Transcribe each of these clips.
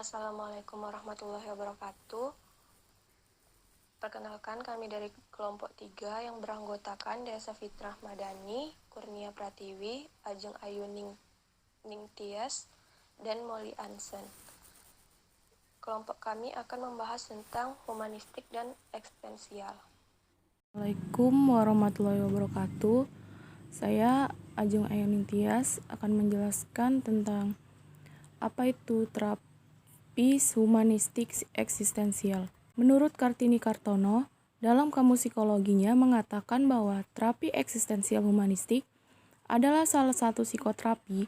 Assalamualaikum warahmatullahi wabarakatuh. Perkenalkan, kami dari kelompok 3 yang beranggotakan Desa Fitrah Madani, Kurnia Pratiwi, Ajeng Ayu Ningtyas, dan Molly Ansen. Kelompok kami akan membahas tentang humanistik dan eksistensial. Assalamualaikum warahmatullahi wabarakatuh. Saya Ajeng Ayu Ningtyas akan menjelaskan tentang apa itu terapi humanistik eksistensial. Menurut Kartini Kartono, dalam kamus psikologinya mengatakan bahwa terapi eksistensial humanistik adalah salah satu psikoterapi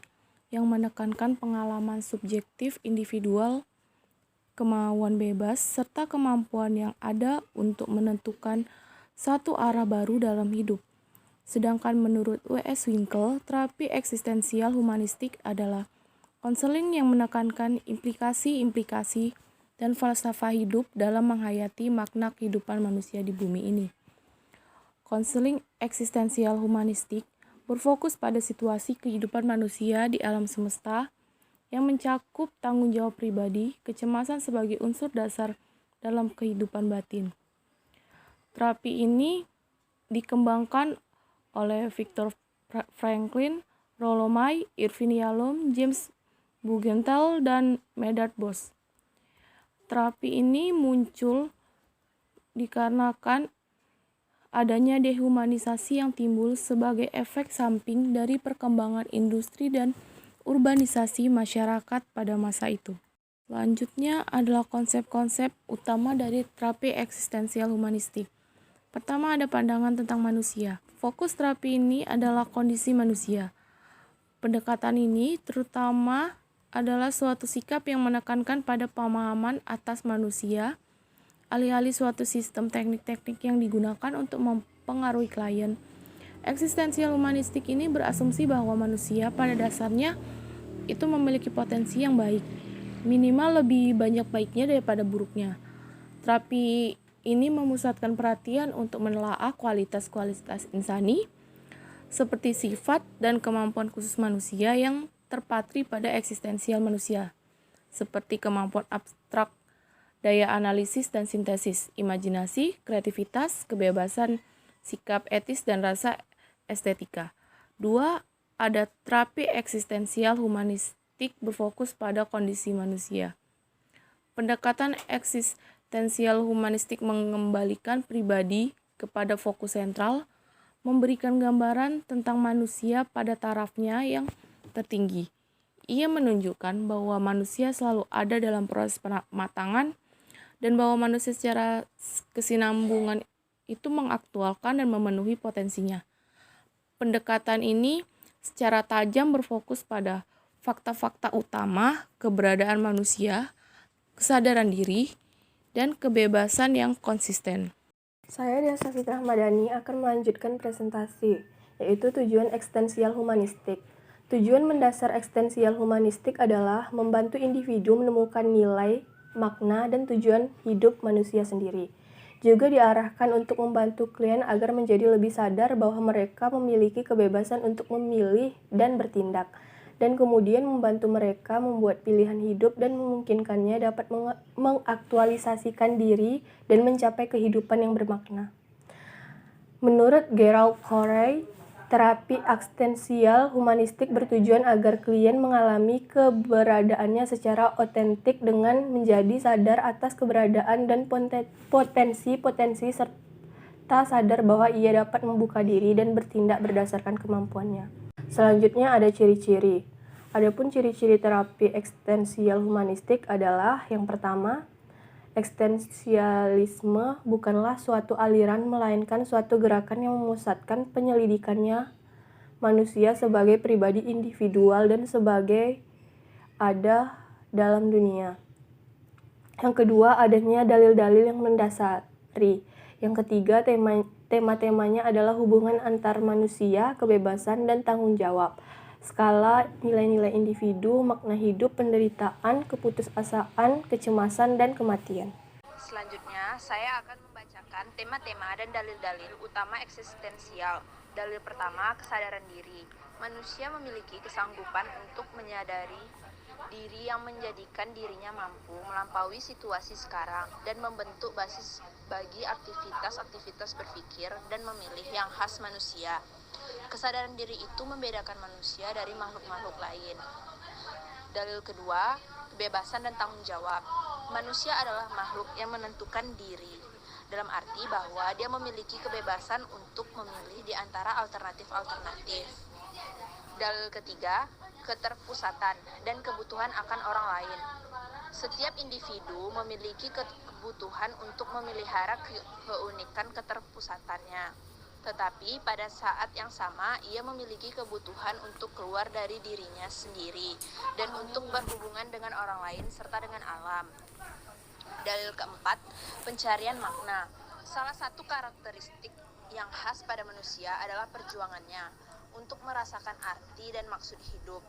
yang menekankan pengalaman subjektif individual, kemauan bebas, serta kemampuan yang ada untuk menentukan satu arah baru dalam hidup. Sedangkan menurut W.S. Winkel, terapi eksistensial humanistik adalah konseling yang menekankan implikasi-implikasi dan falsafah hidup dalam menghayati makna kehidupan manusia di bumi ini. Konseling eksistensial humanistik berfokus pada situasi kehidupan manusia di alam semesta yang mencakup tanggung jawab pribadi, kecemasan sebagai unsur dasar dalam kehidupan batin. Terapi ini dikembangkan oleh Viktor Franklin, Rollo May, Irvin Yalom, James Bugental, dan Medard Boss. Terapi ini muncul dikarenakan adanya dehumanisasi yang timbul sebagai efek samping dari perkembangan industri dan urbanisasi masyarakat pada masa itu. Selanjutnya adalah konsep-konsep utama dari terapi eksistensial humanistik. Pertama, ada pandangan tentang manusia. Fokus terapi ini adalah kondisi manusia. Pendekatan ini terutama adalah suatu sikap yang menekankan pada pemahaman atas manusia, alih-alih suatu sistem teknik-teknik yang digunakan untuk mempengaruhi klien. Eksistensial humanistik ini berasumsi bahwa manusia pada dasarnya itu memiliki potensi yang baik, minimal lebih banyak baiknya daripada buruknya. Terapi ini memusatkan perhatian untuk menelaah kualitas-kualitas insani, seperti sifat dan kemampuan khusus manusia yang terpatri pada eksistensial manusia, seperti kemampuan abstrak, daya analisis dan sintesis, imajinasi, kreativitas, kebebasan, sikap etis, dan rasa estetika. 2. Ada terapi eksistensial humanistik berfokus pada kondisi manusia. Pendekatan eksistensial humanistik mengembalikan pribadi kepada fokus sentral, memberikan gambaran tentang manusia pada tarafnya yang tertinggi. Ia menunjukkan bahwa manusia selalu ada dalam proses pematangan dan bahwa manusia secara kesinambungan itu mengaktualkan dan memenuhi potensinya. Pendekatan ini secara tajam berfokus pada fakta-fakta utama keberadaan manusia, kesadaran diri, dan kebebasan yang konsisten. Saya Desa Fitrah Madani akan melanjutkan presentasi, yaitu tujuan eksistensial humanistik. Tujuan mendasar eksistensial humanistik adalah membantu individu menemukan nilai, makna, dan tujuan hidup manusia sendiri. Juga diarahkan untuk membantu klien agar menjadi lebih sadar bahwa mereka memiliki kebebasan untuk memilih dan bertindak, dan kemudian membantu mereka membuat pilihan hidup dan memungkinkannya dapat mengaktualisasikan diri dan mencapai kehidupan yang bermakna. Menurut Gerald Corey, terapi eksistensial humanistik bertujuan agar klien mengalami keberadaannya secara otentik dengan menjadi sadar atas keberadaan dan potensi-potensi serta sadar bahwa ia dapat membuka diri dan bertindak berdasarkan kemampuannya. Selanjutnya ada ciri-ciri. Adapun ciri-ciri terapi eksistensial humanistik adalah yang pertama, eksistensialisme bukanlah suatu aliran melainkan suatu gerakan yang memusatkan penyelidikannya manusia sebagai pribadi individual dan sebagai ada dalam dunia. Yang kedua, adanya dalil-dalil yang mendasari. Yang ketiga, tema-temanya adalah hubungan antar manusia, kebebasan, dan tanggung jawab. Skala nilai-nilai individu, makna hidup, penderitaan, keputusasaan, kecemasan, dan kematian. Selanjutnya, saya akan membacakan tema-tema dan dalil-dalil utama eksistensial. Dalil pertama, kesadaran diri. Manusia memiliki kesanggupan untuk menyadari Diri yang menjadikan dirinya mampu melampaui situasi sekarang dan membentuk basis bagi aktivitas-aktivitas berpikir dan memilih yang khas manusia. Kesadaran diri itu membedakan manusia dari makhluk-makhluk lain. Dalil kedua, kebebasan dan tanggung jawab. Manusia adalah makhluk yang menentukan diri, dalam arti bahwa dia memiliki kebebasan untuk memilih di antara alternatif-alternatif. Dalil ketiga, keterpusatan dan kebutuhan akan orang lain. Setiap individu memiliki kebutuhan untuk memelihara keunikan keterpusatannya. Tetapi pada saat yang sama, ia memiliki kebutuhan untuk keluar dari dirinya sendiri dan untuk berhubungan dengan orang lain serta dengan alam. Dalil keempat, pencarian makna. Salah satu karakteristik yang khas pada manusia adalah perjuangannya untuk merasakan arti dan maksud hidup.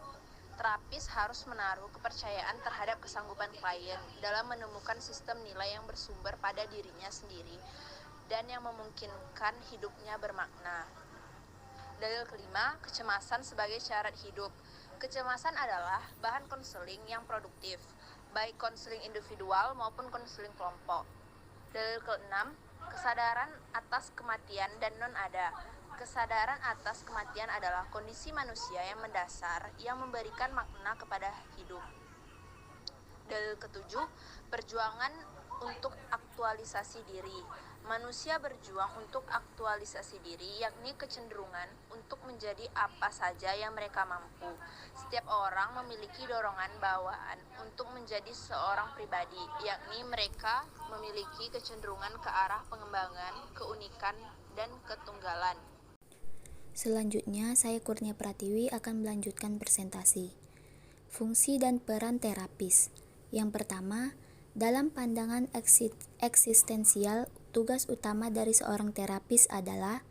Terapis harus menaruh kepercayaan terhadap kesanggupan klien dalam menemukan sistem nilai yang bersumber pada dirinya sendiri dan yang memungkinkan hidupnya bermakna. Dalil kelima, kecemasan sebagai syarat hidup. Kecemasan adalah bahan konseling yang produktif, baik konseling individual maupun konseling kelompok. Dalil keenam, kesadaran atas kematian dan non-ada. Kesadaran atas kematian adalah kondisi manusia yang mendasar yang memberikan makna kepada hidup. Dalil ketujuh, perjuangan untuk aktualisasi diri. Manusia berjuang untuk aktualisasi diri, yakni kecenderungan untuk menjadi apa saja yang mereka mampu. Setiap orang memiliki dorongan bawaan untuk menjadi seorang pribadi, yakni mereka memiliki kecenderungan ke arah pengembangan, keunikan, dan ketunggalan. Selanjutnya, saya Kurnia Pratiwi akan melanjutkan presentasi. Fungsi dan peran terapis. Yang pertama, dalam pandangan eksistensial, tugas utama dari seorang terapis adalah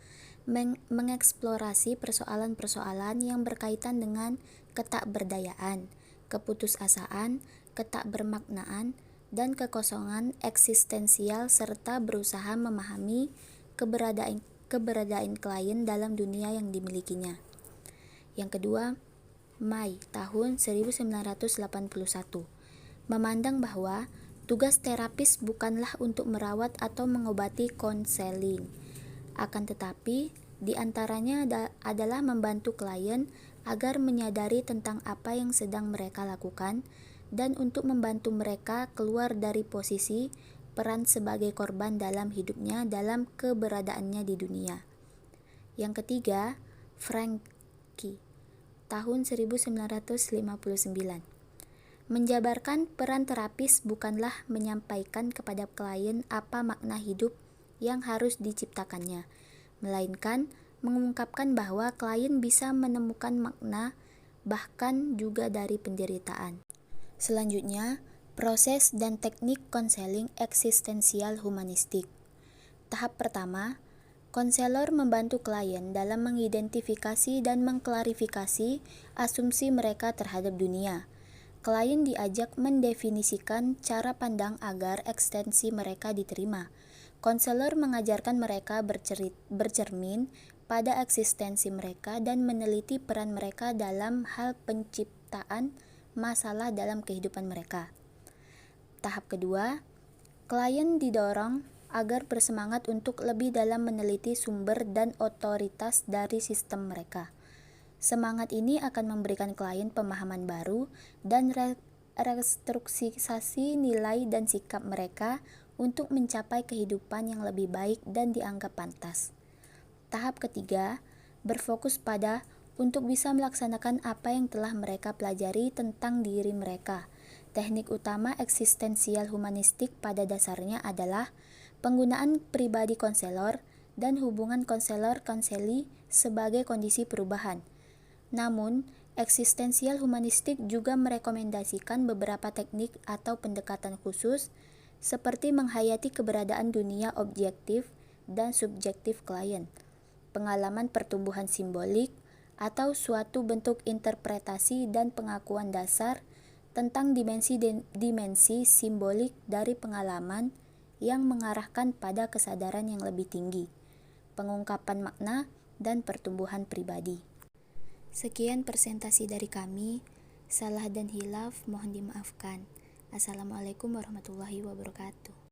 mengeksplorasi persoalan-persoalan yang berkaitan dengan ketakberdayaan, keputusasaan, ketakbermaknaan, dan kekosongan eksistensial serta berusaha memahami keberadaan klien dalam dunia yang dimilikinya. Yang kedua, Mai tahun 1981, memandang bahwa tugas terapis bukanlah untuk merawat atau mengobati konseling, akan tetapi di antaranya adalah membantu klien agar menyadari tentang apa yang sedang mereka lakukan dan untuk membantu mereka keluar dari posisi peran sebagai korban dalam hidupnya dalam keberadaannya di dunia. Yang ketiga, Frankie tahun 1959. Menjabarkan peran terapis bukanlah menyampaikan kepada klien apa makna hidup yang harus diciptakannya, melainkan mengungkapkan bahwa klien bisa menemukan makna bahkan juga dari penderitaan. Selanjutnya, proses dan teknik konseling eksistensial humanistik. Tahap pertama, konselor membantu klien dalam mengidentifikasi dan mengklarifikasi asumsi mereka terhadap dunia. Klien diajak mendefinisikan cara pandang agar ekstensi mereka diterima. Konselor mengajarkan mereka bercermin pada eksistensi mereka dan meneliti peran mereka dalam hal penciptaan masalah dalam kehidupan mereka. Tahap kedua, klien didorong agar bersemangat untuk lebih dalam meneliti sumber dan otoritas dari sistem mereka. Semangat ini akan memberikan klien pemahaman baru dan restrukturisasi nilai dan sikap mereka untuk mencapai kehidupan yang lebih baik dan dianggap pantas. Tahap ketiga, berfokus pada untuk bisa melaksanakan apa yang telah mereka pelajari tentang diri mereka. Teknik utama eksistensial humanistik pada dasarnya adalah penggunaan pribadi konselor dan hubungan konselor-konseli sebagai kondisi perubahan. Namun, eksistensial humanistik juga merekomendasikan beberapa teknik atau pendekatan khusus seperti menghayati keberadaan dunia objektif dan subjektif klien, pengalaman pertumbuhan simbolik, atau suatu bentuk interpretasi dan pengakuan dasar tentang dimensi simbolik dari pengalaman yang mengarahkan pada kesadaran yang lebih tinggi, pengungkapan makna, dan pertumbuhan pribadi. Sekian presentasi dari kami. Salah dan hilaf mohon dimaafkan. Assalamualaikum warahmatullahi wabarakatuh.